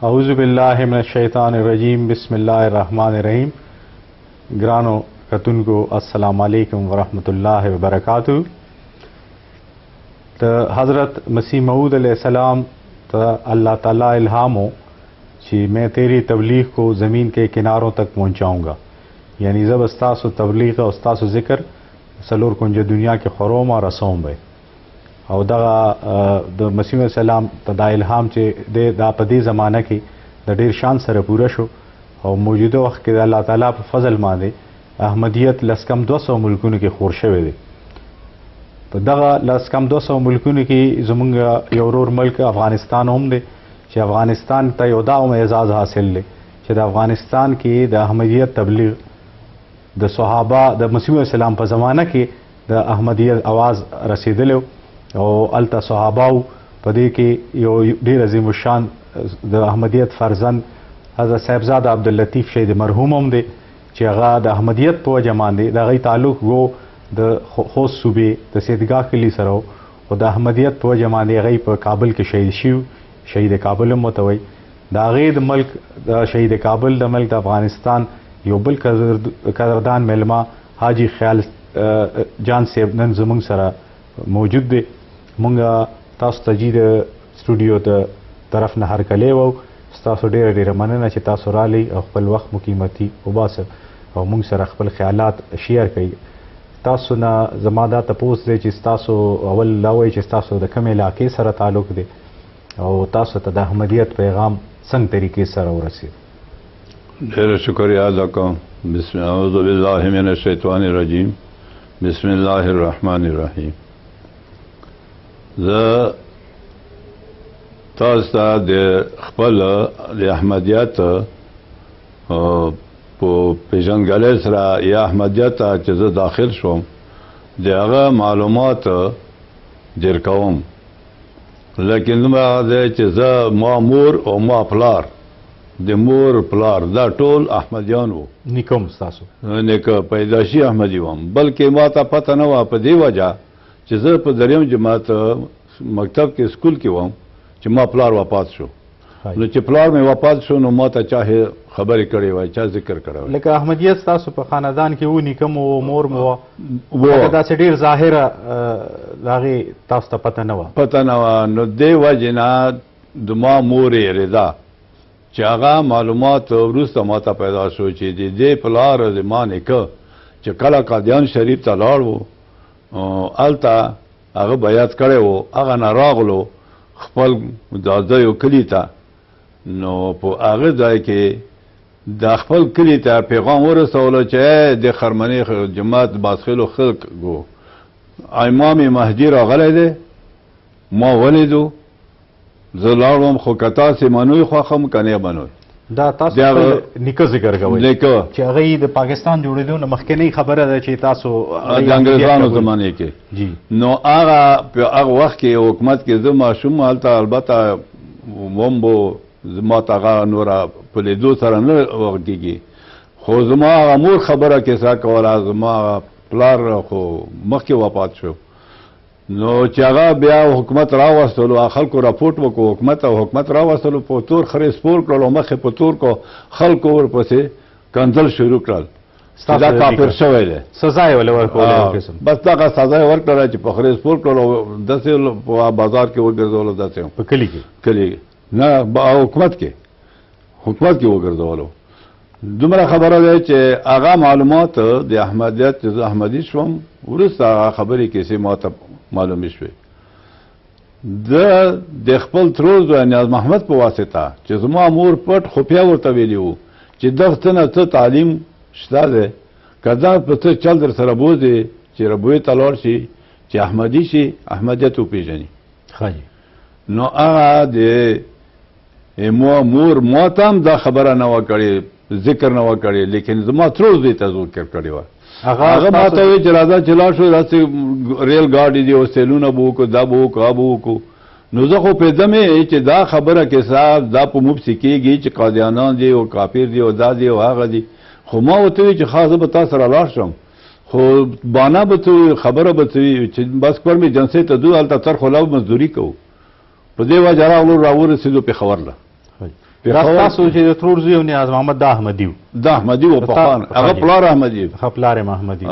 अऊज़ु बिल्लाहि मिनश शैतानिर रजीम बिस्मिल्लाहिर रहमानिर रहीम। ग्रानो कतुनको अस्सलाम वालेकुम वरहमतुल्लाहि वबरकातुहू। तो हज़रत मसीह मऊद अलैहिस्सलाम तो अल्लाह ताला इल्हामो कि मैं तेरी तबलीग को ज़मीन के किनारों तक पहुँचाऊँगा, यानी जब अस्तासु तबलीग और अस्तासु ज़िक्र सलोर कुंज दुनिया के खरोम और रसोम बे और द मसीह सलाम दा इल्हाम चे दे दा पदी ज़माना की द ढेर शान सर पूरा शो और मौजूदा वक्त के अल्लाह ताला पर फजल मांदे अहमदियत लस्कम 200 मुल्कुन के खोर शवे दे। तो दगा लस्कम 200 मुल्कुन की ज़मुंग योरोर मुल्क अफ़गानिस्तान हम दे कि अफ़गानिस्तान तयोदा में एजाज़ हासिल ले कि अफ़गानिस्तान की द अहमदियत तबलीग द सहाबा द मसीह सलाम पर ज़माना की द अहमदियत आवाज़ रसीदलो और अलता सहाबाऊ पदे के यो ढेर अजीम शान द अहमदियत फर्जंद हज़रत साहिबजादा अब्दुल लतीफ़ शहीद मरहूम हम दे कि अगा द अहमदियत पर जमान दे दगई ताल्लुक गो द होस सूबे द सैदगाह के लिए सरो और द अहमदियत पर जमान दे गई पर काबुल के शहीद शिव शहीद काबुल मतवई दागेद मुल्क द शहीद काबुल द मुल्क अफ़गानिस्तान यो बिल कदरदान मेलमा हाजी ख्याल जान से नन ज़मुंग सरा मौजूद दे मुंगा तासु तजीद स्टूडियो तरफ न हर कले वो तासु ढेर ढेर मनना कि तासु राली और खपल वक्त मुकीमती उबास और मुंग सर खपल ख्यालात शेयर कई तासु ना जमादा तपोस दे कि तासु अवल लावे कि तासु द कम इलाके सर ताल्लुक दे और तासु त अहमदियत पैगाम संग तरीके सर और रसी। ढेर शुक्रिया अदा कम। अऊज़ु बिल्लाहि मिनश शैतानिर रजीम बिस्मिल्लाहिर रहमानिर रहीम। तास्ता दे खपल दे अहमदियत पो पेजन गले सरा या अहमदियत चीज़ दाखिल शोम दे अगा मालूमात देर कौम लेकिन मा दे चीज़ मामूर और मा प्लार दे मोर प्लार दा टोल अहमदियान वो निकम तासु नेक पैदाशी अहमदी वम बल्कि माता पता न वा पर दे वजह चीज़ पर दरियम जमात मकतब के स्कूल के वम कि माँ प्लार वापात शो नो कि प्लार में वापात शो नो माता चाहे खबर करे हुआ चाहे जिक्र करे हुआ लेकिन अहमदियत तासु पर खानदान के वो निकम वो मोर वो दा से ढेर ज़ाहिर लागे तासु पता न वा नो दे वजना दुमा मोरे रेदा चागा मालूमात रुस्त माता पैदा शो ची दे प्लार दे माने क च कला कादियान शरीफ ता लाड़ो अलता अगर बयात करे वो अगर नारागलो खपल दादयो कलीता नो पो आगे जाए के दाखपल कलीता पैगाम और सवाल चाहे दे खरमने जमात बासखिलो खल्क गो इमाम महजीर गले दे माँ वले दो जलालम खुकता से मनोई ख्वाखम कने बनोई दा तासु निको जिक्र कवई लेको कि अगई द पाकिस्तान जोड़ेदो न मखके खबर है कि तासु अंग्रेजानो जमाने के जी नो आगा वक्त के हुकूमत के जमा शुम अलता अलबत्ता वम्बो जमा तागा नोरा पले दो सर न वक्त की खो जमा अमूर खबर के सा कवला जमा प्लार खो मक्के वापात शो नो चागा ब्या हुकूमत रावस्तलो खल को रिपोर्ट वो को हुकूमत रावस्तलो पोतूर खरे स्पोर करो मखे पोतूर को खल को और पसे कंजल शुरू कर सजा काफिर शवेले सजाए वाले वर्क बस का सजा वर्क कर च पखरे स्पोर करो 10 बाजार के वगर दौलो 10 कली ना हुकूमत के वो कर दौलो दुमरा खबर है कि आगा मालूमात दे अहमदियत अहमदी शवम उरस आगा खबरी कैसे मातब मालूम इश्वे द खपल थ्रोज नियाज मोहम्मद पर वास्ता कि जमा मोर पट खुफिया वर तवेली हो कि दफ्तना तो तालीम शता दे कदा पते चल दर सर बोझे कि रबुए तलौर सी कि अहमदी सी अहमदियत पेजनी हाजी नो आगा दे मोर मोतम दा खबर नवा करे जिक्र नवा करे लेकिन जमा थ्रोज देता जिक्र करे वा अगर माता ये चलाता चला शो रास्ते रेल गाड़ी दियो सेलूना बो को दाबो को आबो को नुजखो पेदमे च दा खबर के साथ दा पो मुब सिकेगी च कादियाना दे और काफिर दे और दा दे और आगा दी खुमा होते च खास बता सर लाशम खो बाना बतुई खबर बतुई बस पर में जनसे तदु अलता तर खुलाव मजदूरी को पदेवा जरा उलो रावर सिदो पे खबर ला دا ستاسو چې د ترور زوی و نیاز محمد دا احمدي و د احمدي و پخوان هغه پلار احمدي ښه پلار یې احمدي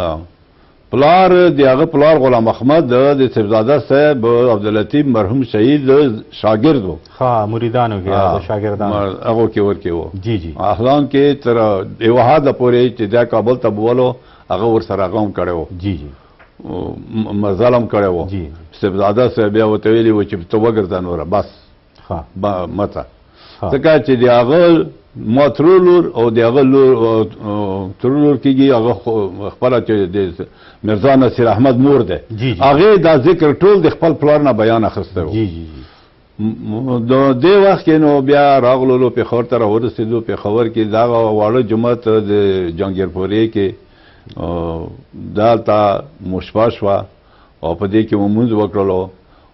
پلار د هغه پلار غلام احمد د صاحبزاده صاحب عبداللطیف مرحوم شهید شاګرد و ښه مریدانو کې د شاګردانو هغو کې ورکې و جی جی احلان کې تر یوه حده پورې چې دا کابل ته بولو هغه ورسره هغه هم کړی و جی جی مزل هم کړی و جی صاحبزاده صاحب بیا ورته ویلي و چې ته وګرځه نوره بس ښه مته ځکه چې د هغه ما ترور لور او د هغه لور ترور لور کېږي هغه خپله چې د مرزا نصیر احمد مور دی هغې دا ذکر ټول د خپل پلار نه بیان اخیستی و د دې وخت کې نو بیا راغلو پېښور ته راورسېدو پېښور کې دغه واړه جومات د جهانګیرپورې کې دلته مشفا شوه او په دې کې مو لمونځ وکړلو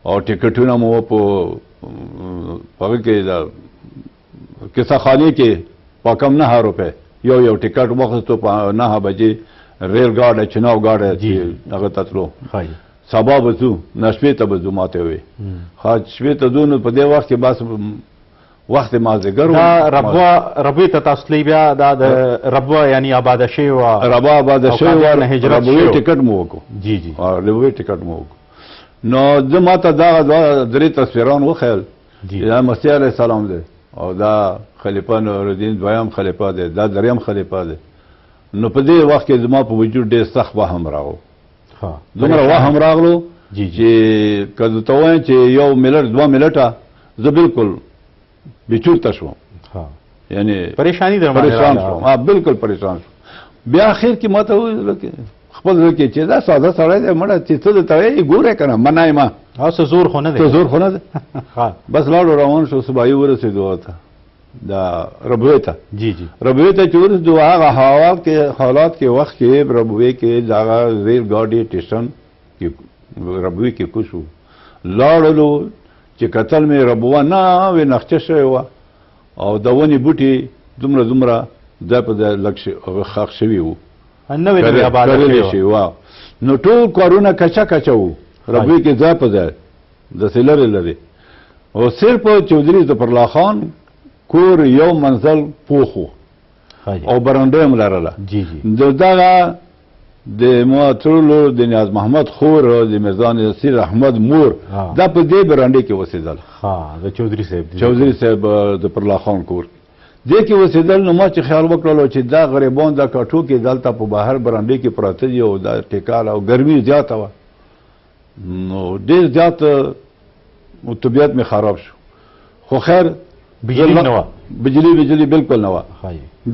او ټکټونه مو په هغه کې د کیسه خانې کې په کم 9 روپۍ یو ټکټ واخیستو په 9 بجې ریل ګاډی چناو ګاډی چې هغه ته تلو سبا به ځو نه شپې ته به ځو ماته وې شپې ته ځو نو په دې وخت کې بس وخت مازدیګر و ربوی ته تاسو تلئ بیا دا د ربوه یعنی آباده شوې وه ربوه آباده شوې وه ربوی ټکټ مو وکړو جی جی ربوی ټکټ مو وکړو نو زه ماته دغه درې تصویران وښیل دا مسیح علیه السلام دی او دا خلیفه نورالدین دویم خلیفه دی دا دریم خلیفه دی نو په دې وخت کې زما په وجود ډېر سخت وهم راغلو دومره وهم راغلو چې که زه ته وایم چې یو منټ 2 منټه زه بالکل بېچورته شوم یعنی پریشانی پریشان شوم بالکل پریشان شوم بیا اخر کې ما ته وویل خپل زړه کې چې دا ساده سړی دی مړه چې ته درته وایې ګوره که نه منع یې ما څه زور خو نه دی زور خو نه دی بس لاړو روان شو صبحایي ورسېدو ته دا ربوی ته جی جی ربوی ته چې ورسېدو هغه حالات کې وخت کې ربوی کې دغه ریل ګاډي ټیشن ربوی کې کوز شو لاړلو چې کتل مې ربوه نه وې نقشه شوې وه او د ونې بوټي دومره ځای په ځای لږ ښخ شوي وو کرلی شوي وه نو ټول کارونه کچه وو ربوی کې ځای په ځای داسې لرې او صرف چودري ظفرالله خان کور یو منزل پوخ و او برنډه هم لرله دغه د مواترلو د نیاز محمد خور د مرزا نصیر احمد مور دا په دې برنډې کې اوسېدل د چودري صاحب ظفرالله خان کور دې کې اوسېدل نو ما چې خیال وکړلو چې دا غریبان دا کاټو کې دلته په بهر برنډې کې پراته دي او دا ټیکال او ګرمي زیاته وه نو ډېر زیات طبیعت مې خراب شو خو خیر بجلی نه وه بجلی بالکل نه وه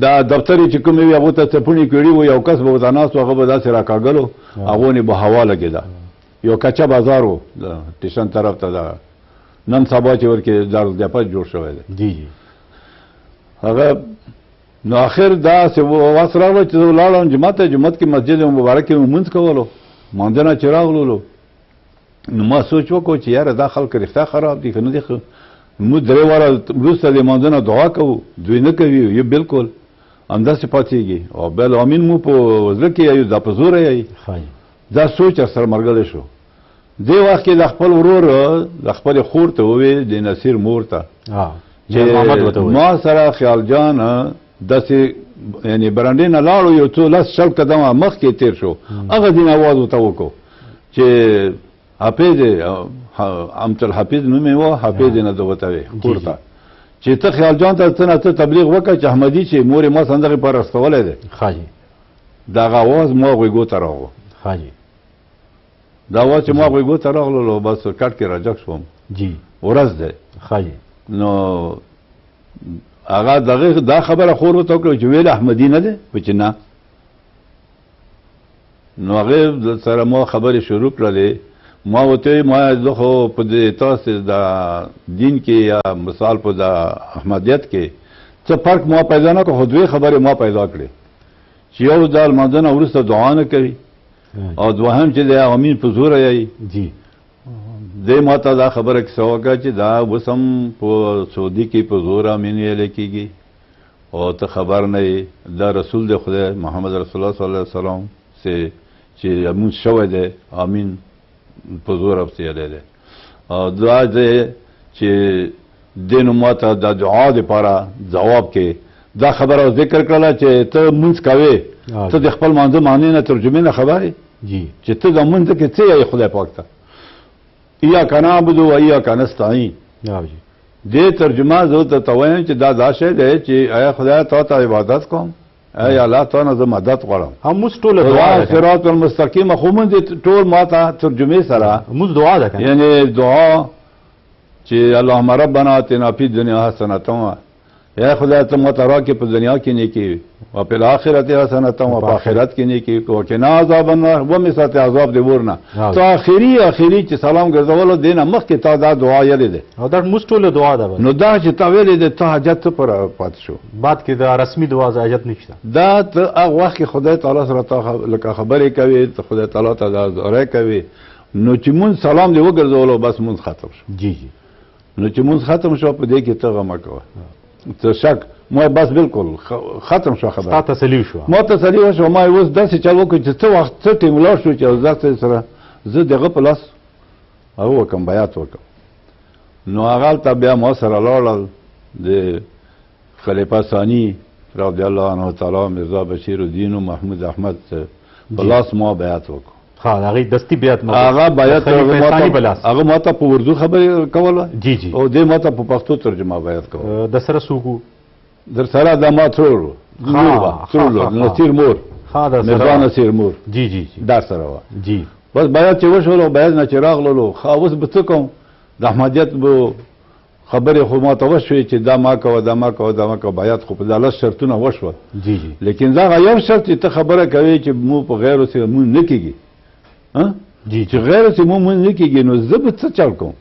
دا دفتر چې کوم وي هغو ته څپونې کړي وو یو کس به ورته ناست و هغه به داسې راکاږلو هغو نه به هوا لګېده یو کچه بازار و د ټیشن طرف ته دغه نن سبا چې ورکې دارالضیافت جوړ شوی دی جی جی هغه نو آخر داسې وس راغله چې زه ولاړم جومات کې مسجد مبارک کې مو لمونځ کولو مانځنه چې راغللو نو ما سوچ وکړو چې یاره دا خلک رښتیا خراب دي که نه دي موږ 3 واره وروسته د لمانځنه دعا کوو دوی نه کوي یو بالکل همداسې پاتېږي او بل امین مو په زړه کې یایو دا په زوره یایي دا سوچ سره ملګری شو دې وخت کې د خپل ورور د خپلې خور ته وویل د نصیر مور ته چې ما سره خیال جان داسې یعنی برنډې نه لاړو یو څو 10 قدمه مخکې تېر شو هغه دین اواز ورته وکړو چې حافظ عبدالحافظ نوم یې و حافظ نه ده ورته وې کور ته چې ته خیال جان ته تبلیغ وکړه چې احمدي چې مور یې ما صندغې پر استولی دی د هغه اواز ما غوږو ته راغلو دا اواز چې ما غوږو ته راغللو بس کټ کې راجګ شوم ورځ دی نو هغه دا خبره خور ورته وکړه چې ویل احمدي نه دی و چې نه نو هغې سره ما خبرې شروع کړلې ما ورته ما زه خو په دې تاسې د دین کې یا مثال په د احمدیت کې څه فرق ما پیدا نه کړ خو دوې خبرې ما پیدا کړې چې یو د لمانځنه وروسته دعا نه کوي او دوهم چې د امین په زوره یایي دې ما ته دا خبره کیسه وکړه چې دا اوس هم په سعودي کې په زور امین ویلی کېږي او ته خبر نه یې دا رسول دی خدای محمد رسول الله صلی الله علیه وسلم چې لمونځ شوی دی امین په زور افسیالی دی او دا دی چې دینو ماته د دعا دپاره جواب کې دا خبره ذکر کړله چې ته مونځ کوې ته د خپل مانځه معنی نه ترجمې نه خبرې جی چې ته د مونځ کې څه یې خدای پاک ته ایاک نعبد و ایاک نستعین جی دې ترجمه زه ته وایم چې دا شی دی چې ایا خدای ته عبادت کوم ای الله ته نه زه مدد غواړم هم موږ ټول دعا ده صراط المستقیم خو مونږ ټول ماته ترجمې سره موږ دعا ده یعنی دعا چې اللهم ربنا آتنا فی الدنیا حسنة یا خدای ته ماته راکړې په دنیا کې نیکي او په آخرت حسنة او په آخرت کې نیکي وقنا عذاب النار ومې ساتې عذاب د اور نه تو آخري چې سلام ګرځولو دی نه مخکې تا دا دعا یلې ده او دا موږ ټول دعا ده نو دا چې تا ویلې ده ته حاجت پر پاتې شو بعد کې دا رسمي دعا حاجت نشته دا ته هغه وخت کې خدای تعالی سره تا لکه خبرې کوي ته خدای تعالی ته دا زاره کوي نو چې مون سلام دی وګرځولو بس مون ختم شو جی جی نو چې مون ختم شو په دې کې ته غم کوه ته شک ما بس بالکل ختم شو خبره تا تسلی شو ما تسلی وشو ما اوس داسې چل وکړ چې څه وخت څه ټیم ولاړ شو چې ځکه سره زه دغه په لاس او وکم بیات وکم نو هغه ته بیا ما سره لاړل د خلیفه ثانی رضی الله عنه تعالی مرزا بشیر الدین و محمود احمد په لاس ما بیات وکړ ها هغه دستی بیات ما هغه بیات هغه ما ته په اردو خبرې کوله جی جی او دې ما ته په پښتو ترجمه بیات کوله د سره سوګو در سره د ما ترور نصیر مور مرزا نصیر مور جی جی جی در سره و جی بس بیات چې وشولو بیات نه چې راغللو اوس به څه کوم د احمدیت به خبرې خو ما ته وشوې چې دا ما کوه دا ما کوه دا ما کوه بیات خو په دا لس شرطونه وشوه جی جی لیکن دا یو شرط چې ته خبره کوې چې مو په غیرو سره مونږ نه کېږي جی چې غیرو سره مونږ نه کېږي نو زه به څه چل کوم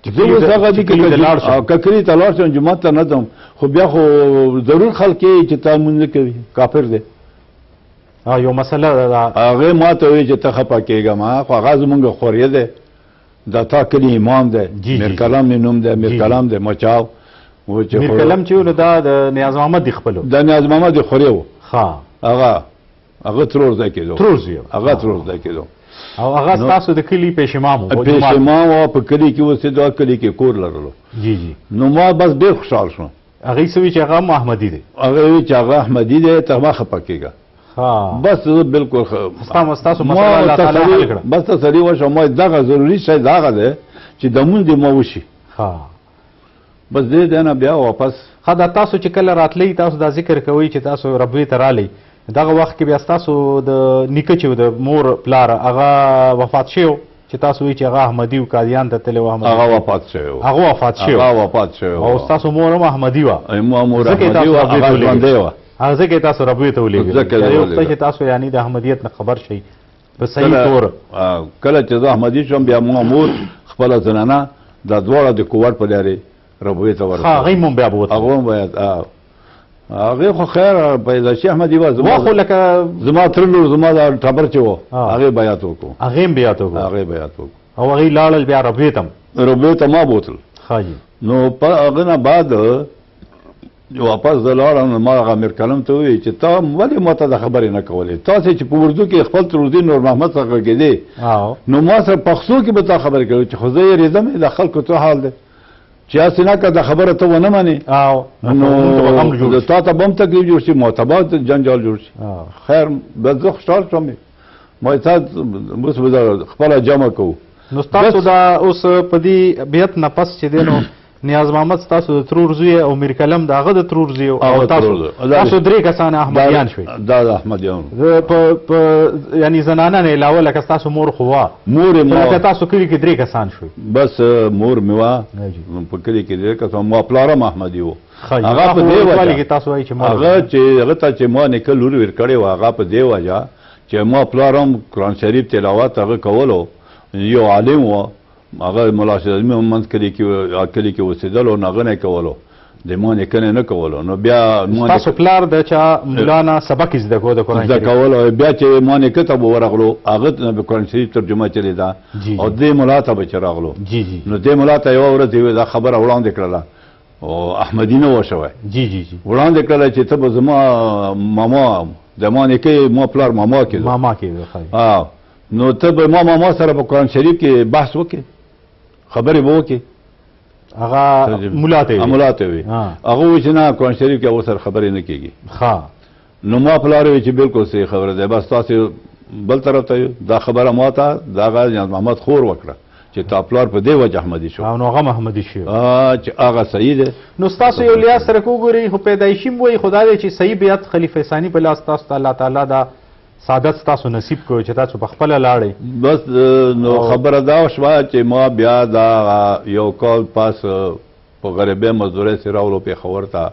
زه اوس هغه دي ککري ته لاړ شم جومات ته نه ځم خو بیا خو ضرور خلک یې چې تا مونږ نه کوي کافر دی یو مسله هغې ما ته وایي چې ته خفه کېږه ما خو هغه زمونږ خوريه دی دا تا کلی امام دی میر کلام مې نوم دی میر کلام دی مچاو میر کلام چې نو دا د نیاز محمد دی خپلو د نیاز محمد دی خوريه و هغه ترور ځای کېدو هغه ترور ځای کېدو او هغه ستاسو د کلي پېشمام و پېشمام و په کلي کې اوسېدو کلي کې کور لرلو جی جی نو ما بس ډېر خوشحال شوم هغې څه وایي چې هغه احمدي دی هغه وایي چې هغه احمدي دی ته ما خفه کېږه بس بالکل ستاسو مسله الله تعالی حل کړه بس تسلي وشو ما دغه ضروري شی دغه دی چې د مونږ ما وشي بس دې نه بیا واپس دا تاسو چې کله راتلی تاسو دا ذکر کوئ چې تاسو ربوي ته رالی دغه وخت کې بیا ستاسو د نیکه چې د مور پلار هغه وفات شوی چې تاسو وایي چې هغه احمدي و قادیان ته تللی و هغه وفات شوی هغه وفات شوی او ستاسو مور هم احمدي وه مور احمدي وه هغه ژوندی وه هغه ځکه تاسو ربوي ته ولېږئ یو څه چې تاسو یعنې د احمدیت نه خبر شئ په صحیح طور کله چې زه احمدي شوم بیا ما مور خپله زنانه دا دواړه د کوټ په لارې ربوي ته ورسول هغې هم بیا بوتل هغه هم باید هغې خو خیر پیدا شي احمدي وه خو لکه زما تر لور زما دا ټبر چې و هغې بیات وکړو هغې هم بیات وکړو هغې بیات وکړو او هغې لاړل بیا ربوي ته ربوي ته ما بوتل ښه جي نو په هغه نه بعد واپس زه لاړم نو ما هغه امیر کلام ته وویل چې تا ولې ما ته د خبرې نه کولې تاسې چې په اردو کې خپل ترالدین نور محمد څخه غږېدې نو ما سره پښتو کې به تا خبرې کوي چې خو زه یېرېدم د خلکو څه حال دی چې هسې نه که د خبره ته ونه منې نو تا ته به هم تکلیف جوړ شي معتبر جنجال جوړ شي خیر بس زه خوشحال شوم ما تا اوس به خپله جمع کوو نو ستاسو دا اوس په دې بیت نه پس چې دی نو نیاز محمد ستاسو د ترور زوی او میر کلم د هغه د ترور زوی او تاسو درې کسان احمدیان شوي دا د احمدیان په یعنې زنانه نه علاوه لکه ستاسو مور خو وه مور یې لکه تاسو کلي کې درې کسان شوي بس مور مې وه په کلي کې درې کسان ما پلار هم احمدي و هغه په دې وجه تاسو وایي چې هغه ته چې ما نیکه لور ور کړې وه هغه په دې وجه چې ما پلار هم قرآن شریف تلاوت هغه کولو یو عالم و هغه ملا شهید اعظمي هم منځ کلي کې اوسېدل او هغه نه یې کولو د ما نیکه نه کولو نو بیا ستاسو پلار د چا ملا نه سبق زده کړو د قرآن شریف زده کولو بیا چې ما نیکه ته به ورغلو هغه نه به قرآن شریف ترجمه چلېده او دې ملا ته به چې راغلو نو دې ملا ته یوه ورځ دا خبره وړاندې کړله او احمدي نه و شوی وړاندې کړله چې ته به زما ماما د ما نیکه ما پلار ماما کېدو نو ته به ما ماما سره په قرآن شریف کې بحث وکړې خبرې به وکړې هغه مولا ته وي هغه وایي چې نه قرآن شریف کې هغو سره خبرې نه کېږي. نو ما پلار وایي چې بالکل صحیح خبره ده، بس تاسې بل طرف ته دا خبره ما ته د هغه جناب محمد خور وکړه چې تا پلار په دې وجه احمدي شو، نو هغه محمدي شو چې هغه صحیح ده. نو ستاسو یو لحاظ سره وګورئ خو پیدایشي م وایي خدا دی چې صحیح بیعت خلیفه ثاني په لاس تاسو ته الله تعالی دا سعادت ستاسو نصیب کړو چې تاسو په خپله لاړئ. بس نو خبره دا شوه چې ما بیا دا یو کال پاس په غریبۍ مزدورۍ سې راولو پېښور ته،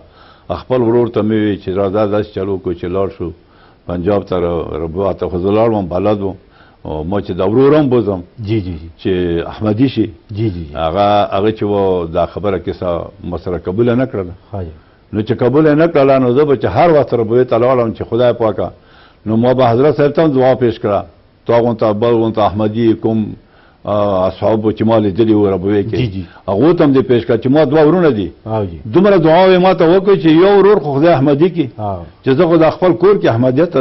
خپل ورور ته مې وویل چې راځه داسې چلو کړو چې لاړ شو پنجاب ته ربوات ته، خو زه لاړ وم بلد وم او ما چې دا ورور هم بوزم چې احمدي شي هغه چې و دا خبره کیسه ما سره قبوله نه کړله. نو چې قبوله نه کړله نو زه به چې هر وخت ربویې ته لاړم چې خدای پاکه، نو ما به حضرت صاحب ته هم دعا پیش کړه، تا غونته بل غونته احمدي کوم اصحابو چې ما لیدلي وو ربویې کې هغو ته هم دې پیش کړه چې ما دوه ورونه دي، دومره دعاوې ما ته وکړئ چې یو ورور خو خدای احمدي کړي چې زه خو د خپل کور کې احمدیت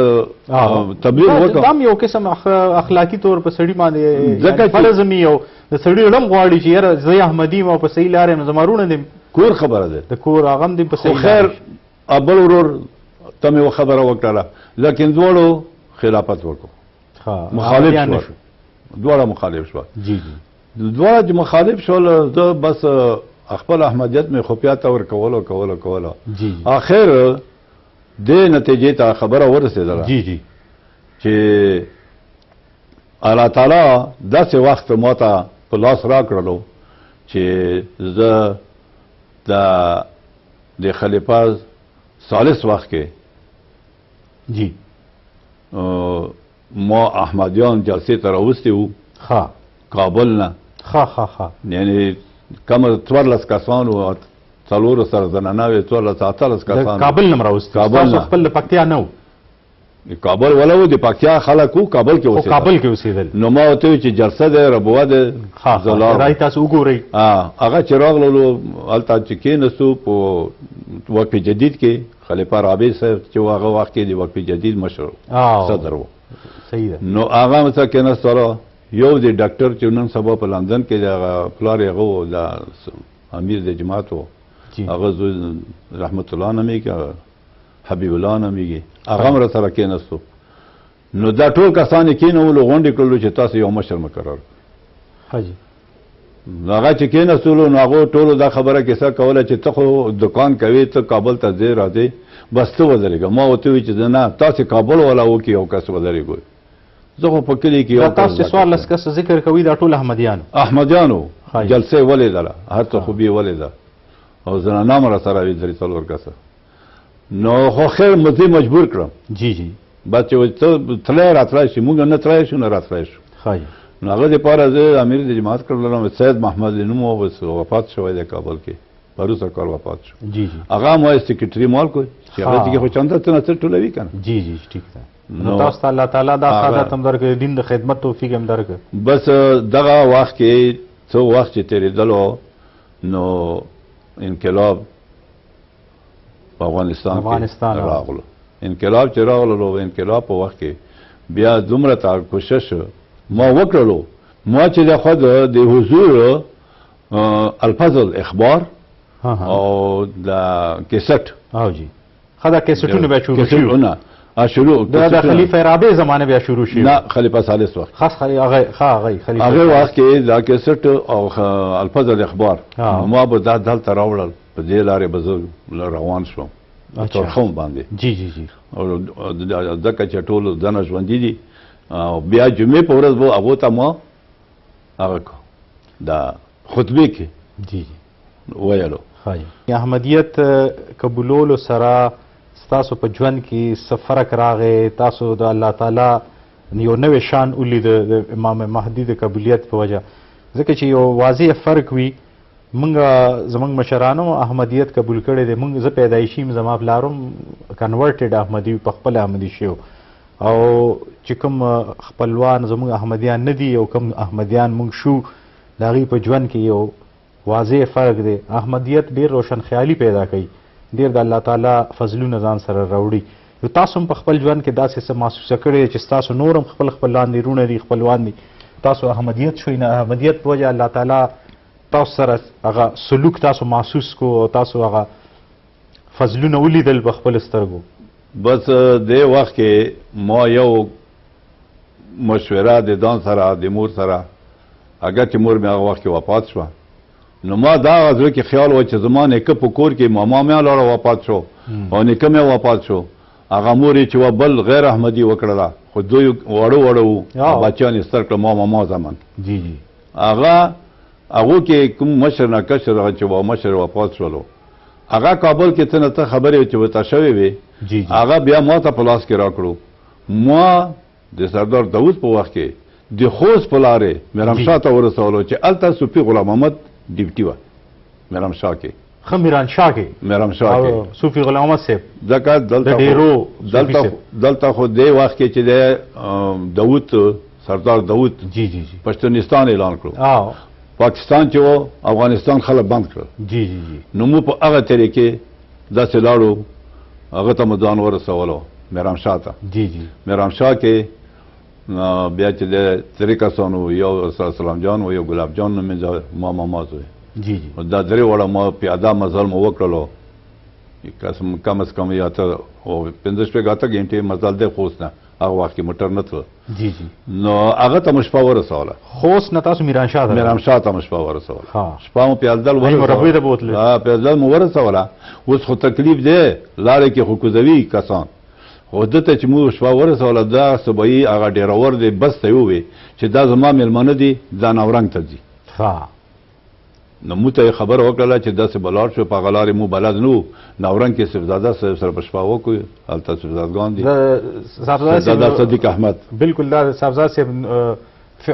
تبلیغ وکړم. دا هم یو قسم اخلاقي طور په سړي باندې فرض مې یو د سړي علم غواړي چې یاره زه احمدي یم او په صحیح لار یم، زما ورونه دي کور خبره ده د کور هغه هم دې په صحیح خیر بل ورور ته مې خبره وکړله، لیکن دواړو خلافت وکړو، مخالف شو، دواړه مخالف شو. دواړه چې مخالف شول زه بس خپل احمدیت مې خفیه ته ورکوله اخر دې نتیجې ته خبره ورسېدله چې الله تعالی داسې وخت ما ته په لاس راکړلو چې زه د خلیفه ثالث وخت کې ما احمدیان جلسې ته راوستي وو کابل نه، یعنی کم 14 کسان وو، 4 سره زنانه وې، 14 کسان کابل نه راوستي. تاسو خپل د پکتیا نه وو؟ کابل ولا و د پکتیا خلک وو کابل کې اوسېدل. نو ما ورته وویل چې جلسه ده ربوه ده راځئ تاسو وګورئ. هغه چې راغللو هلته چې کېناستو په وقف جدید کې خلیفه رابع صاحب چې هغه وخت کې د وقف جدید مشر صدر وو. نو هغه مثلا کېناستو، یو د ډاکټر چې نن سبا په لندن کې د پلار یې هغه و د امیر د جماعت و، هغه زوی رحمت الله نومیږي، حبیب الله نومیږي، هغه هم راسره کېناستو. نو دا ټول کسان یې کېنولو غونډې کړلو چې تاسو یو مشر مقرر کړئ. هغه چې کېناستلو نو هغو ټولو دا خبره کیسه کوله چې ته خو دکان کوې، ته کابل ته ځې راځې، بس ته ودرېږه. ما ورته وویل چې نه تاسې کابل والا وکړي یو کس ودرېږئ، زه خو په کلي کې یو تاسو چې 14 کس ذکر کوي دا ټول احمدیانو جلسې ولیدله، هر څه خوبي ولیده او زنانه هم راسره وي 3-4 کسه. نو خو خیر مزې مجبور کړم بس چې ته تللی راتلی شي، موږ نه تللی شو نه راتلی شو. نو هغه دپاره زه امیر د جماعت کړلم، سید محمد نوم و، وفات شوی دی کابل کې، پروسه کال وفات شو. هغه ما سیکرټري مال کوي چې هغه کې خو چنده څه نه څه ټولوي که نه. ټیک ده. نو تاسو ته الله تعالی دا سعادت هم درکړي، دین د خدمت توفیق هم درکړي. بس دغه وخت کې څه وخت چې تېرېدلو نو انقلاب په افغانستان کې راغلو. انقلاب چې راغلو، انقلاب په وخت کې بیا دومره تا کوشش ما وکړلو، ما چې د خود د حضور الفضل اخبار او د کیسټ خدا کیسټونه بیا شروع د خلیفه رابع زمانه بیا شروع شي، نه خلیفه ثالث وخت خاص هغه وخت کې دا کیسټ او الفضل اخبار ما به دا دلته راوړل، په دې لارې به زه روان شوم ترخم باندې. او ځکه چې ټول دنه ژوندي دي، بیا جمعې په ورځ به هغو ته ما هغه دا خطبې کې ویلو. احمدیت قبولولو سره ستاسو په ژوند کې څه فرق راغی؟ تاسو د الله تعالی یو نوی شان ولید د امام مهدي د قبولیت په وجه؟ ځکه چې یو واضح فرق وي. زمونږ مشرانو احمدیت قبول کړی دی، زه پیدایشي یم، زما پلارم کنورټډ احمدي په خپل احمدي شو، او چې کوم خپلوان زمونږ احمدیان نه دي او کوم احمدیان مونږ شو، د هغوی په ژوند کې یو واضح فرق دی. احمدیت ډېر روشن خیالي پیدا کوي، ډېر د الله تعالی فضلونه ځان سره راوړي. نو تاسو هم په خپل ژوند کې داسې څه محسوسه کړی چې ستاسو نور هم خپلوان دي، رونه دي، خپلوان دي، تاسو احمدیت شوئ، نه احمدیت په وجه الله تعالی تاسو سره هغه سلوک تاسو محسوس کو او تاسو هغه فضلونه ولیدل په خپل سترګو؟ بس دې وخت کې ما یو مشوره د ځان سره د مور سره، اگر چې مور مې هغه وخت کې وفات شوه، نو ما دا زړه کې خیال و چې زما نیکه په کور کې ماما مې لاړه وفات شو او نیکه مې وفات شو، هغه مور یې چې و بل غیر احمدي وکړله، خو دوی وړو وو بچیان یې ستر کړه ماما زمان. جی جی هغو کې کوم مشر نه کشر هغه چې و مشر وفات شولو، هغه کابل کې څه نه څه خبرې چې ورته شوې وې، هغه بیا ما ته په لاس کې راکړو. ما د سردار داود په وخت کې د خوست په لارې میرامشاه ته ورسولو چې هلته صوفي غلام محمد ډیوټي وه میرامشاه کې. ښه میرانشاه کې میرامشاه کې صوفي غلام محمد صاحب ځکه دلته خو دې وخت کې چې د داود سردار داود جی جی جی پښتونستان اعلان کړو، پاکستان چې و افغانستان خلک بند کړل. جی جی جی نو مو په هغه طریقې داسې لاړو، هغه ته مو ځان ورسولو میرامشاه ته. جی جی میرامشاه کې بیا چې د درې کسانو، یو سلام جان و، یو ګلاب جان نومې ماما زوی. جی جی دا درې واړه ما پیاده مزل مو وکړلو، کم از کم یا ته 15-16 غنټې مزل دی خوست نه، هغه وخت کې موټر نه تلل. جی جی نو هغه ته مو شپه ورسوله، خوست نه تاسو میرانشاه ته مو شپه ورسوله. شپه مو پیادل ورسوله، پیادل مو ورسوله. اوس خو تکلیف دی لارې کې خو کوزوي کسان، خو دته چې مو شپه ورسوله دا صبحي هغه ډیرور دی بس ته ووی چې دا زما میلمانه دي دا ناورنګ ته ځي. نو مو ته خبر وکړله چې داسې بلاړ شو، په هغه لارې مو بلد نه وو، ناورنګ کې صفزاده صاحب سره په شپه وکړو، هلته صفزادګان دي، صفزاده صدیق احمد. بالکل دا صفزاده صاحب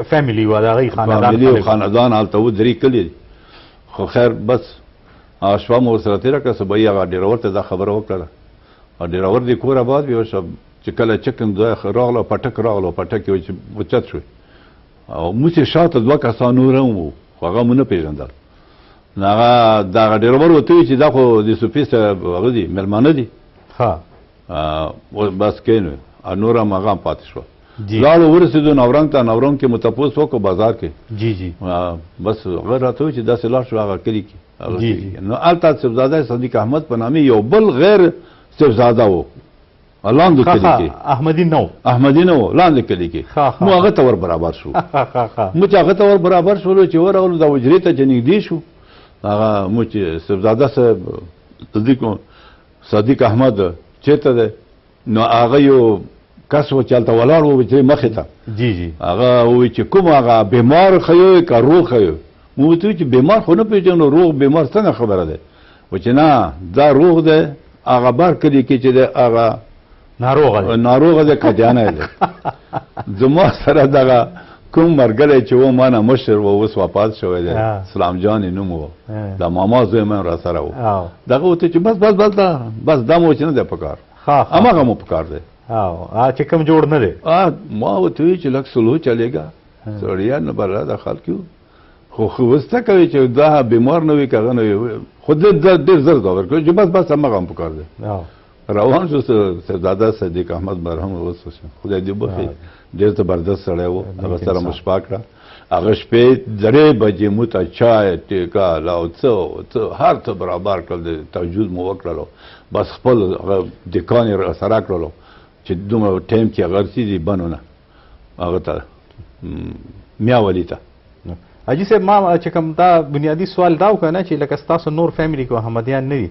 فیملی و، د هغې خاندان هلته و، درې کلي دي. خو خیر بس شپه مو ورسره تېره کړه. صبحي هغه ډیرور ته دا خبره وکړله، او ډیرور د کور آباد وي، چې کله چکن راغله پټک راغله، پټک یې چې اوچت شوی او موږ چې شاته دوه کسان نور هم وو، خو هغه مو نه پېژندل. نو هغه دغه ډیرور ورته وایي چې دا خو د صوفي صاحب هغه دي میلمانه دي. بس کېنو نور هم هغه هم پاتې شوه. لاړو ورسېدو ناورنګ ته، ناورنګ کې مو تپوس وکړو بازار کې. جی جی بس هغه راته وایي چې داسې لاړ شو هغه کلي کې. نو هلته صفزاده صدیق احمد په نامې یو بل غیر صفزاده و، لاندې کلي کې، احمدي نه و، لاندې کلي کې. مو هغه ته ور برابر شو. مو چې هغه ته ور برابر شولو چې ورغلو د حجرې ته چې نږدې شو، هغه مو چې صفزاده صاحب صدیق احمد چېرته دی، نو هغه یو کس و چې هلته ولاړ و حجرې مخې ته. جی جی هغه ووایي چې کوم هغه بیمار ښیو که روغ ښیو؟ مو ورته وایي چې بیمار خو نه پېژنو، روغ بیمار څنګه خبره دی؟ و چې نه دا روغ دی، هغه بار کلي کې چې دی هغه ناروغه دی، قدیانی دی. زما سره دغه کوم مرګلی چې و ما نه مشر و، اوس وفات شوی دی، سلام جان یې نوم و، دا ماما زوی مې را سره و. دغه ورته چې بس دا مو چې نه دی په کار، هماغه مو په کار دی چې کوم جوړ نه دی. ما ورته وایي چې لږ سلو چلېږه، سړیا نه بره د خلک یو، خو وسته کوي چې دا بیمار نه وي که هغه نه وي، خو ډېر زر ځواب ورکوي چې بس هماغه هم په کار دی. روان شو صفزاده صدیق احمد مرحوم اوس خدای دې وبخښي، ډېر زبردست سړی و، هغه سره مو شپه کړه. هغه شپې 3 بجې مو ته چای ټیکال او څه هر څه برابر کړل، د تهجد مو وکړلو، بس خپل هغه دکان یې راسره کړلو چې دومره ټایم کې هغه رسېدي بنونه هغه ته میاولي ته. حاجي صاحب ما چې کوم دا بنیادي سوال دا وکړه نه چې لکه ستاسو نور فیملی کې احمدیان نه دي،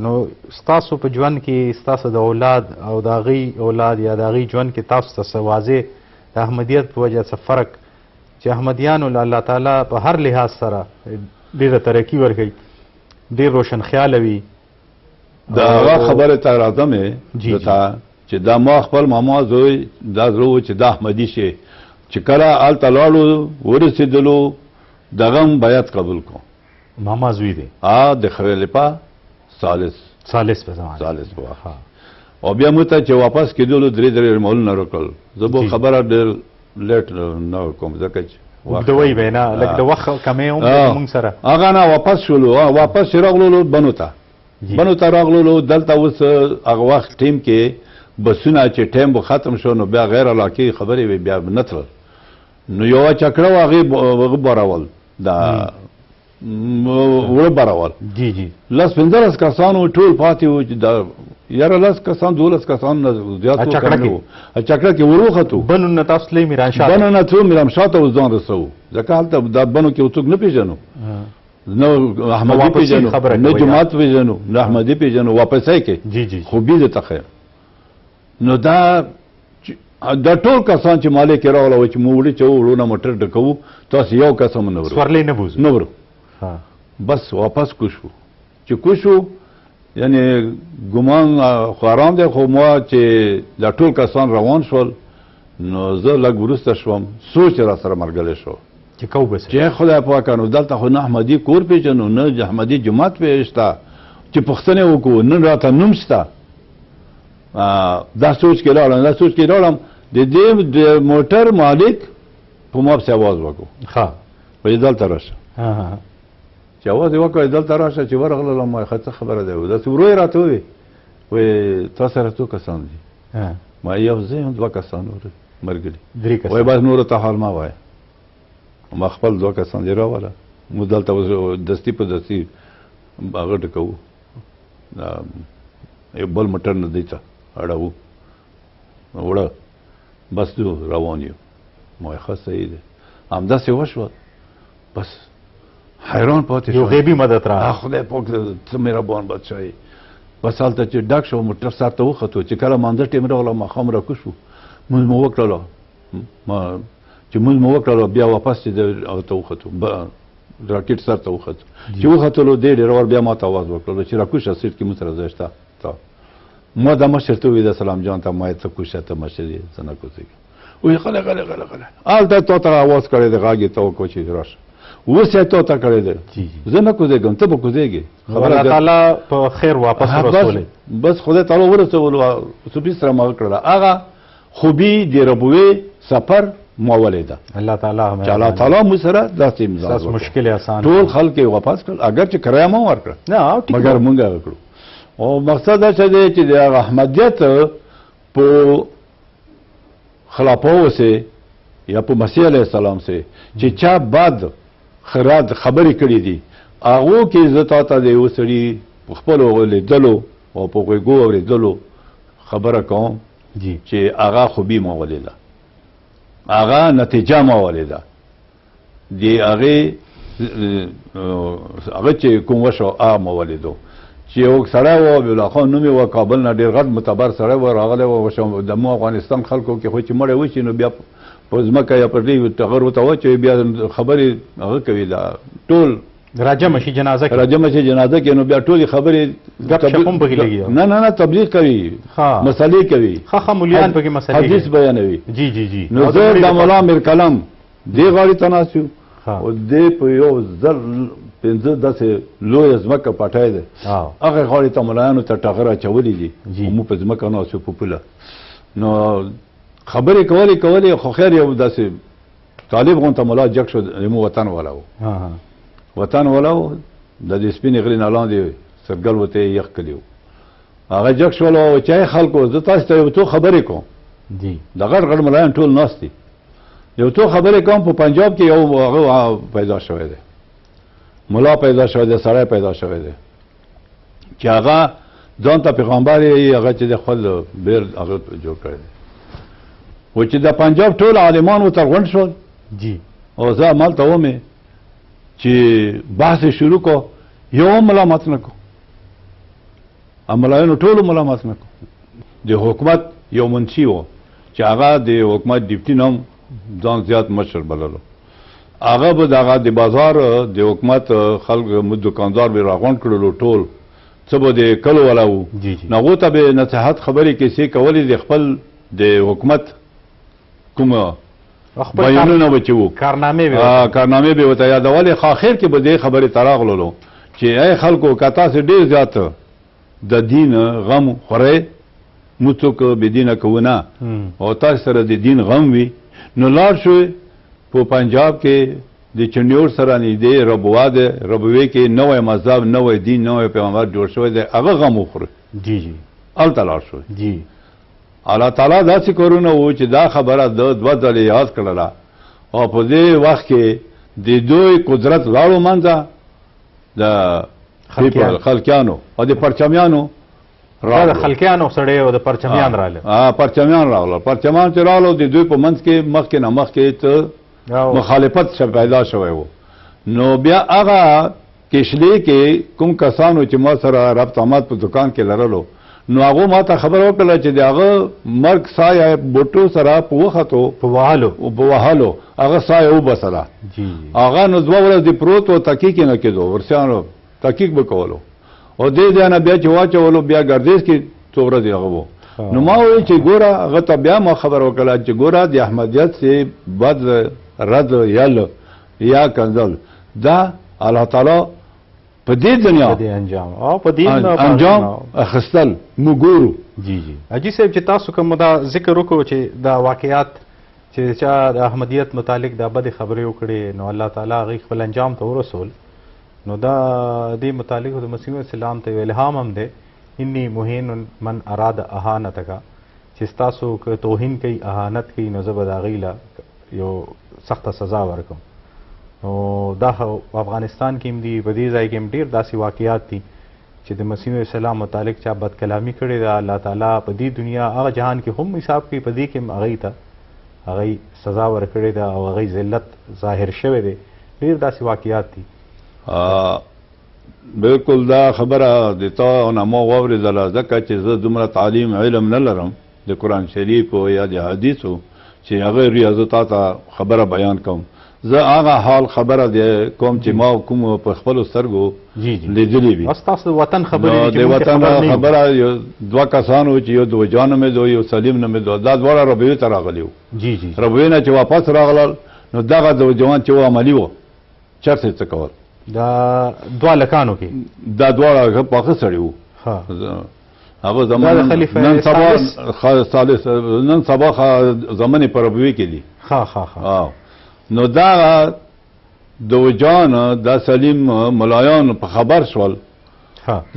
نو ستاسو په ژوند کې ستاسو د اولاد او د هغې اولاد یا د هغې ژوند کې تاسو ته څه واضح د احمدیت په وجه څه فرق چې احمدیانو له الله تعالی په هر لحاظ سره ډېره ترقي ورکوي، ډېر روشن خیاله وي؟ د هغه خبرې ته راځم چې دا ما خپل ماما زوی دا زړه و چې دا احمدي شي، چې کله هلته لاړو ورسېدلو دغه هم بیعت قبول کړو. ماما زوی دی د خلیفه ثالث په زمانه، او بیا موږ ته چې واپس کېدلو 3 مولونه راکړل. زه به خبره ډېر لیټ نه کوم ځکه چې اوږدوئ به نه، لږ د وخت کمی هم موږ سره هغه نه واپس شولو. واپس چې راغلو بنو ته راغلو، دلته اوس هغه وخت ټیم کې بسونه چې ټایم به ختم شو نو بیا غیر علاقې خبرې وې، بیا نه تلل. نو یوه چکړه و هغې بارول، دا وړه برول جی جی 15 کسانو ټول پاتې وو چې دا یاره 10 کسان 12 کسان نه زیات وو چکړه کې وروختو بنو نه تاسو لې میران شاه بنو نه څو میران شاه ته ځان رسو ځکه هلته دا بنو کې څوک نه پیژنو نو احمدي پیژنو نه جماعت پیژنو نه احمدي پیژنو واپس یې کې جی جی خوبي دې تخیر نو دا ټول کسان چې مالک راوله و چې موړي چې وړونه موټر ډکوو تاسو یو کسم نه ورو سورلې نه بوزو نه ورو بس واپس کوشو چې کوشو یعنی ګمان خو آرام دی خو ما چې دا ټول کسان روان شول نو زه لږ وروسته شوم سوچ را سره مرګلی شو چې کو بس چې خدای پاکه نو دلته خو نه احمدي کور پیژنو نه احمدي جماعت پې شته چې پوښتنې وکړو نه راته نوم شته دا سوچ کې لاړم د دې د موټر مالک په ما پسې اواز وکړو ښه وایي دلته راشه چې اواز یې وکړی دلته راشه چې ورغلم ما ښه څه خبره دی داسې ورو یې راته ووایي وایي تا سره څو کسان دي ما یو زه یم 2 کسان ملګري وایي بس نورو ته حال ما وایه ما خپل 2 کسان دي راوله موږ دلته دستي په دستي هغه ډکوو یو بل موټر نه دی ته اړوو وړه بس دو روان یو ما ښه صحیح دی همداسې وشوه بس حیران پاتې یو غیبي مدد را خدای پاک څه مهربان بادشاهي بس هلته چې ډک شو موټر سر ته وختو چې کله مانځه ټیم راغله ماښام راکوز شو مونځ مو وکړله چې مونځ مو وکړله بیا واپس چې هغه ته وختو راکټ سر ته وختو چې وختلو دی ډېرور بیا ما ته اواز وکړلو چې راکوز شه سیټ کې مو سره ځای شته ما دا مشر ته وویل سلام جان ته ما یې څه کوشه ته مشر یې څه نه کوزېږي وایي غلی هلته تا ته اواز کړی دی غږ یې ته وکړو چې راشه اوس یې تا ته کړی دی زه نه کوزېږم ته به کوزېږي الله تعالی په خیر واپس ورسولې بس خدای تعالی ورسولو سپي سره ما کړله هغه خوبي د ربوي سفر ما ولیده الله تعالی چې الله تعالی مو سره داسې امضا مشکل آسان ټول خلک یې واپس کړل اگر چې کرایه ما ورکړه نه مګر مونږ هغه کړو او مقصد دا څه دی چې د احمدیت په خلافو سه یا په مسیح علیه السلام سه چې چا بعد خراد خبرې کړې دي هغو کې زه تا ته د یو سړي په خپلو لیدلو او په غوږو اورېدلو خبره کوم چې هغه خوبي ما ولیده هغه نتیجه ما ولیده د هغې هغه چې کوم وشو هغه ما ولیدو چې یو سړی و عبدالله خان نوم یې و کابل نه ډېر غټ معتبر سړی و راغلی و د مو افغانستان خلکو کې خو چې مړی وشي نو بیا په ځمکه یا پر دې ټغر ورته واچوي بیا خبرې هغه کوي دا ټول راجمه شي جنازه کې نو بیا ټولې خبرې نه تبلیغ کوي مسلې کوي مولیان پکې مسلې حدیث بیانوي جی جی جی نو زه د مولا امیر کلام دې غاړې ته ناست یو او دې په یو ځل 15 داسې لویه ځمکه پټی دی هغه غاړې ته ملایانو ته ټغر اچولي دي موږ په ځمکه ناست یو په پوله نو خبرې کولې خو خیر یو داسې طالب غونته ملا جګ شو زموږ وطن والا و وطن والا و د دې سپینې غرې نه لاندې سرګل ورته یې یخ کړي و هغه جګ شول او چې خلکو زه تاسو ته یو څو خبرې کوم د غټ غټ ملایان ټول ناست دي یو څو خبرې کوم په پنجاب کې یو هغه پیدا شوی دی ملا پیدا شوی دی سړی پیدا شوی دی چې هغه ځان ته پیغمبر یې هغه چې د خپل بیر هغه جوړ کړی دی و چې د پنجاب ټول عالمان ورته غونډ شول او زه همالته ومې چې بحث شروع کو یو ملامت نه کو ملایانو ټولو ملامت نه کو د حکومت یو منشي و چې هغه د حکومت ډیپټي نوم ځان زیات مشر بللو هغه به دغه د بازار د حکومت خلک دکاندار به راغونډ کړلو ټول څه به د کلو والا و نو هغو ته به نصیحت خبرې کیسې کولې د خپل د حکومت کومه بیانونه به چې وو کارنامې به ورته یادولې خو اخر کې به دې خبرې ته راغللو چې ای خلکو که تاسې ډېر زیات د دین غم خورئ موږ څوک بېدینه کوو نه او تاسو سره د دین غم وي نو لاړ شوئ په پنجاب کې د چنډیور سره نږدې ربوا دی ربوې کې نوی مذهب نوی دین نوی پیغمبر جوړ شوی دی هغه غم وخورئ هلته لاړ شوئ الله تعالی داسې کارونه وو چې دا خبره د 2 ځلې یاد کړله او په دې وخت کې د دوی قدرت لاړو منځه د خلقیان. خلقیانو او د پرچمیانو د خلقیانو سړی او د پرچمیان راغله پرچمیان راغله پرچمیان چې راغلو د دوی په منځ کې مخکې نه مخکې ته مخالفت پیدا شوی و نو بیا هغه کشلی کې کوم کسانو چې ما سره ربط آمد په دکان کې لرلو نو هغه ما ته خبر وکړه چې د هغه مرګ سایه بوټو سره په وختو په وهلو هغه سایه وبسله هغه نو دوه ورځې پروت و تحقیق نه کېدو ورسیانو تحقیق به کولو او دې ځای نه بیا چې واچولو بیا ګردیز کې څو ورځې هغه و نو ما وویل چې ګوره هغه ته بیا ما خبر وکړه چې ګوره د احمدیت سے بد رد یل یا کنزل دا الله تعالی په دې دنیا په دې انجام اخستل موږ ګورو جی اجي صاحب چې تاسو کوم دا ذکر وکړو چې دا واقعیات چې چا د احمدیت متعلق دا بد خبرې وکړي نو الله تعالی هغه خپل انجام ته ورسول نو دا دې متعلق د مسیح اسلام ته الهام هم دی انی مهین من اراد اهانتک چې تاسو که توهین کوي اهانت کوي نو زه به د هغوی له یو سخته سزا ورکم نو دا افغانستان کې هم دي په دې ځای کې هم ډېر داسې واقعات دي چې د مسیح اسلام متعلق چا بد کلامي کړې ده الله تعالی په دې دنیا هغه جهان کې هم حساب کوي په دې کې هم هغوی ته هغوی سزا ورکړې ده او هغوی ذلت ظاهر شوی دی ډېر داسې واقعات دي بالکل دا خبره د تا نه ما واورېدله ځکه چې زه دومره تعلیم علم نه لرم د قرآن شریف یا د حدیثو چې هغه ریاضه تا ته خبره بیان کوم زه هغه حال خبره دی کوم چې ما کوم په خپلو سترګو لیدلې وي ستاسو د وطن خبرې د وطن خبره یو دوه کسانو چې یو دوجان نومېده یو سلیم نومېده دا دواړه ربیعې ته راغلي وو ربیعې نه چې واپس راغلل نو دغه دوجان چې و عملي وو چرته څه کول دا دوه لکانو کې دا دواړه پاخه سړي وو هغه زمان نن سبا زمانې په ربیعې کې دي نو دا دوجان دا سلیم ملایان په خبر شول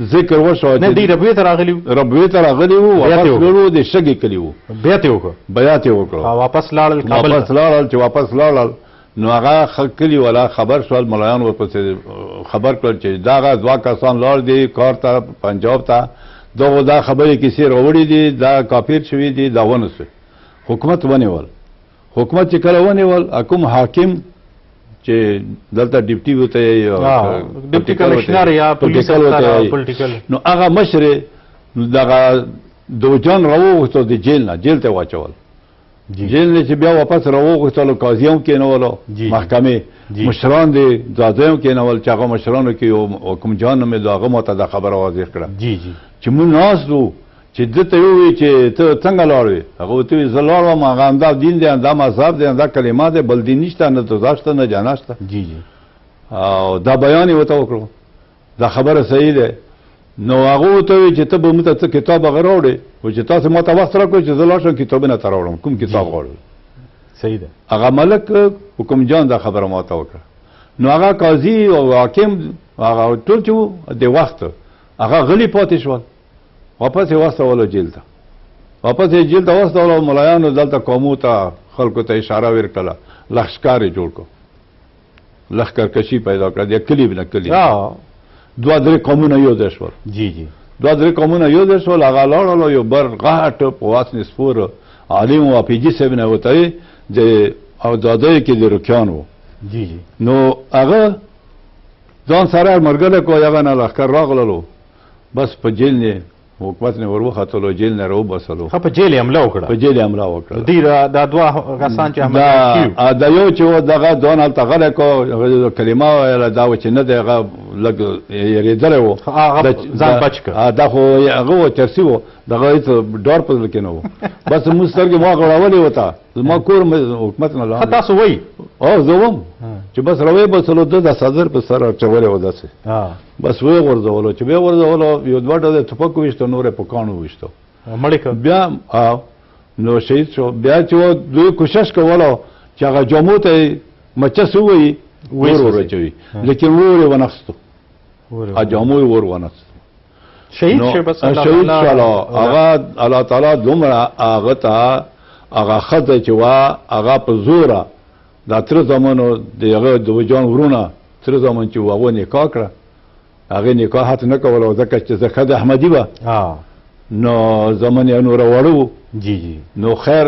ذکر وشو نه دی ربیعې ته راغلي وو واپس ورو د شګې کلی وو بیعت یې وکړ واپس لاړل کابل چې واپس لاړل نو هغه کلی والا خبر شول ملایان ورپسې خبر کړل چې دا دوه کسان لاړ دي کار ته پنجاب ته دا خبرې کیسې راوړي دي دا کافر شوي دي دا ونه سو حکومت ونیول حکومت چې کله ونیول کوم حاکم چې دلته ډیپټي وته ډیپټي کمشنر یا پولیس پولیټیکل نو هغه مشر دغه دوجان راوغوښتو د جیل ته واچول جیل نه چې بیا واپس راوغوښتلو قاضیان کېنولو محکمې مشران دي دادیان کېنول چې هغه مشرانو کې یو حکم جان نومېده هغه ماته دا خبره واضح کړه چې موږ ناست وو چې ده ته ووایي چې ته څنګه لاړ وې هغه ورته ووایي زه لاړ وم هغه همدا دین دی همدا مذهب دی همدا کلمه دی بل دین نشته نه تزا شته نه جانا شته او دا بیان یې ورته وکړو دا خبره صحیح دی نو هغه ورته ووایي چې ته به موږ ته څه کتاب هغه راوړې و چې تاسو ما ته وخت راکړئ چې زه لاړ شم کتابونه ته راوړم کوم کتاب غواړئ صحیح ده هغه ملک حکم جان دا خبره ما ته وکړه نو هغه قاضي او حاکم هغه ټول چې و د وخت هغه غلی پاتې شول واپس یې واستولو جیل ته واستولو ملایانو دلته قومو ته خلکو ته اشاره ورکړله لښکار یې جوړ کړو لښکرکشي پیدا کړه د کلي نه کلي دوه درې قومونه یو ځای شول دوه درې قومونه یو ځای شول هغه لاړل یو بر غاټ په واس نسپور عالم و اپیجي صاحب نه وته د اودادۍ کې د رکیان و نو هغه ځان سره مرګله کو هغه نه لښکر راغللو بس په جیل نه حکومت نه وروختلو جیل نه راوبسلو په جیل یې حمله وکړه دی دا دوه کسان چې حمله دا یو چې دغه دوه هلته غلی کو کلمه ویله دا و چې نه دی هغه لږ یېرېدلی و ځان بچ کړ دا خو هغه و چرسي و دغه هېڅ ډار په زړه کې نه و بس موږ سترګې ما غړولې ورته زما کور حکومت نه لاندې تاسو وایي زه وم چې بس راویې ده د صدر په سر اچولی و داسې بس ویې غورځولو چې ویې غورځولو یو دوه ډزې ټوپک وویشتو نور یې په کاڼو وویشتو مړې کړ بیا نو شهید شو بیا چې دوی کوشش کولو چې هغه جامو ته یې مچس ووایي ور ورچوي لیکن ور یې ونخستو جامو یې ور ونخستو شهید شهید شو هغه الله تعالی دومره هغه ته هغه ښځه چې وه هغه په زوره دا تره زامنو د هغه د وجان ورونه تره زامن چې و هغه نکاح کړه هغه نکاح هات نه کول او ځکه چې زه ښځه احمدي وه ها نو زمن یې نوره واړه وو جی جی نو خیر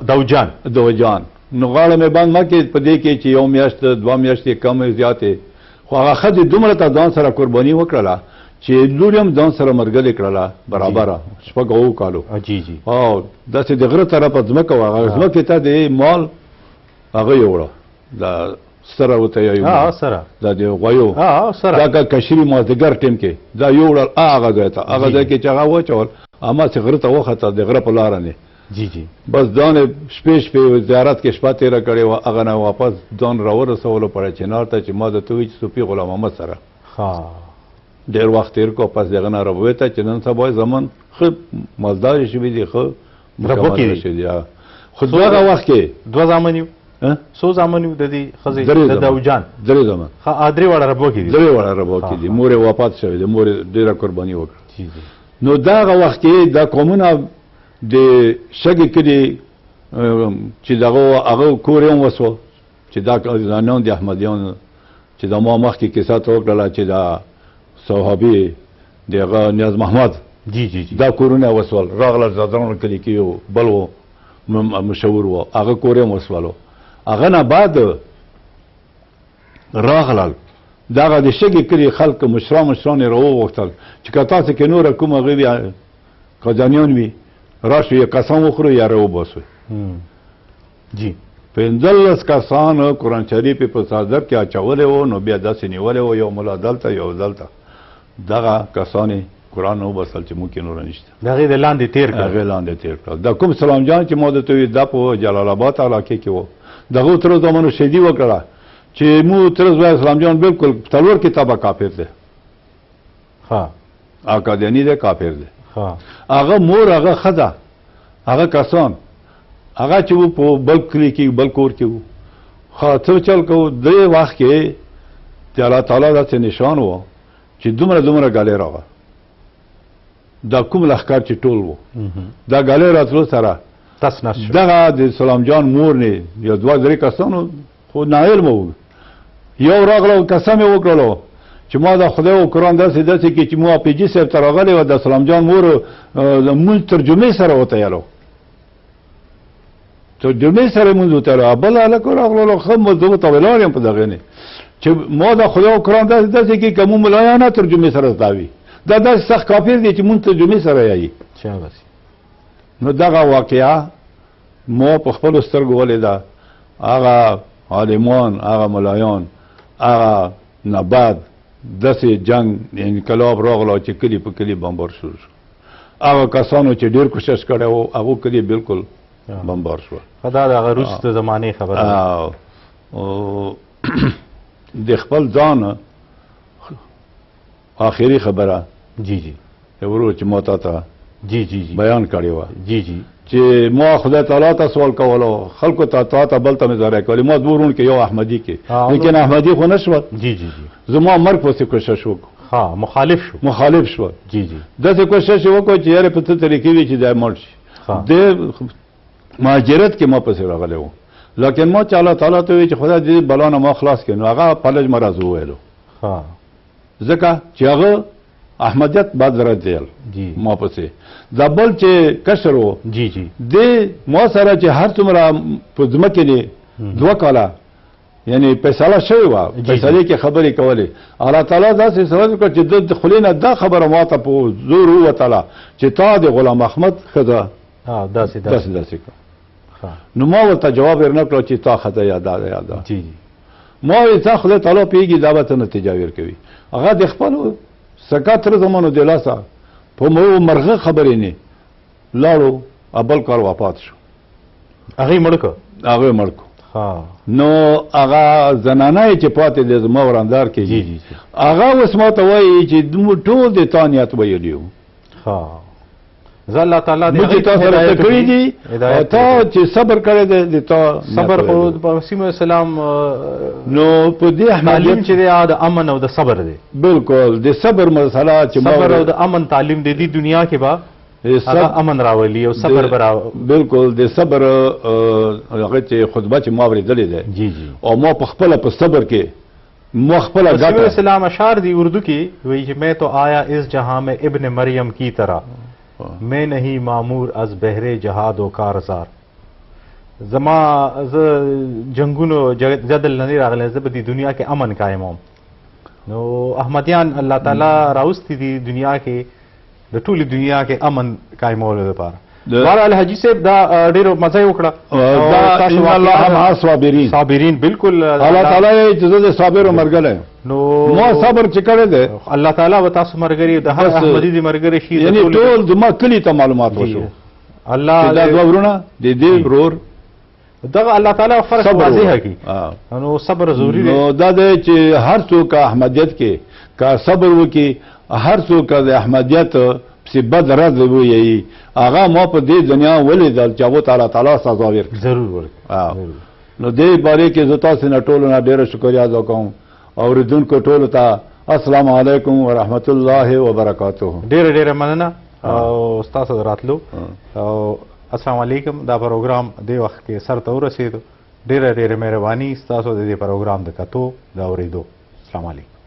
دوجان دوجان نو غاړه مې بند مه کې په دې کې چې یو میاشت دوه میاشتې کمې زیاتې خو هغه ښځې دومره ته ځان سره قرباني وکړله چې لور یې هم ځان سره مرګلې کړله برابره شپږ اوو کالو جی جی او داسې د غره طرفه ځمکه وه هغه ځمکې ته د مال هغه یوړه دا سره ورته یو ها سره دا د غویو ها سره دا که کشري مازدیګر ټیم کې دا یوړل هغه ځای ته هغه ځای کې چې هغه واچول اما چې غره ته وخته د غره په لاره نه جی جی بس ځان شپې زیارت کې شپه تېره کړې وه هغه نه واپس ځان راورسولو پړی چنار ته چې ما درته وایي چې صوفي غلام محمد سره ها ډېر وخت تېر کو پس دغه نه ربوی ته چې نن سبا زمن ښه مالدارې شوي دي ښه ربوکې دي. شوي دي خو دغه وخت کې دوه زامن یو څو زامن یو د دې ښځې د دوجان درې زمن ها درې واړه ربوکې دي درې واړه ربوکې دي مور یې وفات شوې ده مور یې ډېره قرباني وکړه جی جی نو دغه وخت کې دا قومونه د شګې کلي چې دغه هغه کور یې هم وسو چې دا ځانان د احمدیانو چې دا ما مخکې کیسه ته وکړله چې دا صحابي دغه نیاز محمد جی جی جی دا کورونه وسول راغله زادرانو کلي کې یو بل و مشهور و هغه کور یې هم وسولو هغه نه بعد راغلل دغه د شګې کلي خلک مشران یې راوغوښتل چې که تاسو کې نوره کوم هغه وي قادیانیان وي راشو یا قسم وخورو یا راوباسو جی 15 کسان قرآن شریف په صادر کې اچولی وو نو بیا داسې نیولی وو یو ملا دلته یو دلته دغه کسانې قرآن وباسل چې موږ کې نوره نشته د هغې د لاندې تېر کړل هغې لاندې تېر کړل دا کوم سلام جان چې ما درته وي دا په جلال آباد علاقې کې و دغه تر زمانو شهیدي وکړه چې مو تر زوی سلام جان بالکل تلور کتابه کافر دی ها اکادیانی دی کافر دی ها هغه مور هغه ښځه هغه کسان هغه چې و په بل کلي کې بل کور کې و خو څه چل کوو دې وخت کې د الله تعالی داسې نشان و چې دومره ګالۍ راغله دا کوم لښکر چې ټول و دا ګالۍ راتلو سره تس نس شو دغه د سلام جان مور نه یا دوه درې کسانو خو ناعلمه وو یو راغله قسم یې وکړلو چې ما د خدای او قرآن داسې کې چې مو اپیجي صاحب ته راغلی و د سلام جان مور مونځ ترجمې سره وتیلو ترجمې سره مونځ وتیلو بل هلک راغلو ښه مو زه ورته ولاړ یم په دغې نه چې ما د خدای او قرآن داسې کې که مو ملایانه ترجمې سره زده وي دا داسې سخت کافر دی چې مونځ ترجمې سره یایي نو دغه واقعه مو په خپلو سترګو ولیده هغه عالمان هغه ملایان هغه نباد داسې جنگ انقلاب راغله چې کلي په کلي بمبار شو هغه کسانو چې ډېر کوشش کړی و هغو کلي بالکل بمبار شول دا د هغه وروسته زمانې خبره د خپل ځان آخري خبره جی جی ورو چې ما تا ته جی جی جی بیان کړې وه جی جی چې ما خدای تعالی ته سوال کولو خلکو ته بل ته مې زاری کولې ما دوه وروڼو کې یو احمدي کې لیکن احمدي خو نه شول جی جی جی زما مرګ پسې کوشش وکړو ها مخالف شو جی جی داسې کوشش یې وکړو چې یارې په څه طریقې وي چې دی مړ شي د مهاجرت کې ما پسې راغلی و لیکن ما چې الله تعالی ته وایي چې خدای دې بلا نه ما خلاص کړي نو هغه فلج مرض وویلو ځکه چې هغه احمدیت بعد رد دیل ما پسې دا بل چې کشر و جی جی د ما سره چې هر څومره په ځمکې دی دوه کاله یعنی فیصله شوې وه فیصلې کې خبرې کولې الله تعالی داسې سبب وکړ چې د خولې نه دا خبره ما ته په زور ووتله چې تا د غلام احمد ښځه داسې کړه نو ما ورته جواب ورنه کړو چې تا ښځه یا دا یا دا ما وایي تا خدای تعالی پوهېږي دا به ته نتیجه ورکوي هغه د خپلو سکه تر زمانو د لاسه په مرغه خبرې نه لاړو بل کال وفات شو هغې مړ کړ هغه مړ کړو نو هغه زنانه چې پاتې دی زما وراندار کې هغه اوس ما ته وایي چې موږ ټول د تا نیت ویلي وو زه الله تعالی موږ تا سره څه کړي دي او تا چې صبر کړی دی د تا صبر خو د مسیح اسلام نو په دې تعلیم چې دی د امن او د صبر دی بالکل د صبر مسله چې صبر او د امن تعلیم دی د دنیا کې به امن راولي او صبر به بالکل د صبر هغه چې خطبه چې ما اورېدلې ده جی جی او ما په خپله په صبر کې مخفله रसूल ګټه सलाम अशार दी उर्दू की वही कि मैं तो आया इस जहां में इब्न मरियम की तरह मैं नहीं मामूर अज बहरे जहाद व कारजार जमा जंगुनो जदल नहीं रागले जबदी दुनिया के अमन कायम नो अहमदियान अल्लाह ताला राउस्ती दी दुनिया के د ټولې دنیا کې امن قائمولو لپاره بهرحال حاجي صاحب دا ډېر مزه یې وکړه ان الله مع الصابرین صابرین بالکل الله تعالی یې اجازه ده صابر او مرګله نو مو صبر چې کړی دی الله تعالی و تاسو مرګري د هر احمدي دي مرګري شي یعنی ټول دما کلی ته معلومات وشو الله دا دوه ورونه د دې ورور دغه الله تعالی فرق واضح کی نو صبر ضروری دی نو دا دی چې هر څوک احمدیت کې کا صبر وکي هر څوک د احمدیت په بد رد وي هغه مو په دې دنیا ولیدل چې الله تعالی تعالی سزا ورکړي ضرور ورکړي نو دې باره کې زتا سره ټولو نه ډېر شکریا ادا کوم او ردونکو ټولو ته السلام علیکم ورحمت الله وبرکاته ډېر ډېر مننه او تاسو راتلو او السلام علیکم دا پروګرام د وخت کې سر ته ورسېدو ډېر ډېر مهرباني تاسو د دې پروګرام د کتو دا اورېدو السلام علیکم